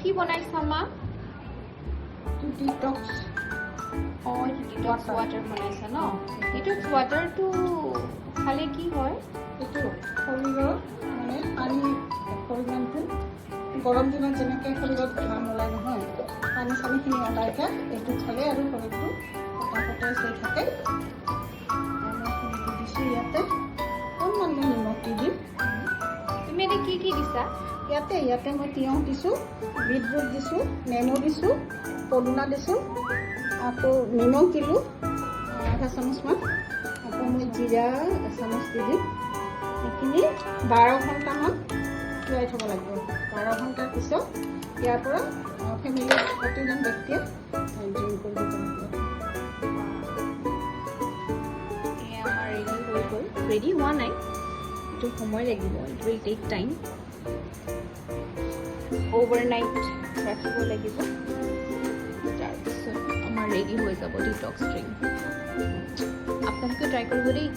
কি বনাইছা মা? ডিটক্স ডিটক্স ৱাটাৰ বনাইছা ন? ডিটক্স ৱাটাৰটো খালে কি হয়? এইটো শৰীৰৰ মানে পানী পৰিমাণটো গৰম দিনত যেনেকৈ শৰীৰত ঘাম ওলাই নহয়, পানী চানীখিনি ওলাইকে এইটো খালে আৰু শৰীৰটো সতেজ হৈ থাকে। মই দিছোঁ ইয়াতে অকণমান নিমখ দি দিম। তুমি এতিয়া কি কি দিছা? ইয়াতে মই তিয়ঁহ দিছোঁ, বিটৰুট দিছোঁ, নেমু দিছোঁ, পদুনা দিছোঁ, আকৌ নিমখ দিলোঁ আধা চামুচমান, আকৌ মই জিৰা এচামুচ দি দিম। এইখিনি 12 ঘণ্টামান তিয়াই থ'ব লাগিব। 12 ঘণ্টাৰ পিছত ইয়াৰ পৰা ফেমিলিৰ প্ৰতিজন ব্যক্তিয়ে ড্ৰিংক কৰিব পাৰিব। এয়া আমাৰ ৰেডি হৈ গ'ল। ৰেডি হোৱা নাই, এইটো সময় লাগিব, it will take time. Overnight ৰাখিব লাগিব, তাৰপিছত আমাৰ ৰেডি হৈ যাব ডিটক্স ড্ৰিংক। আপোনালোকে ট্ৰাই কৰিব দেই।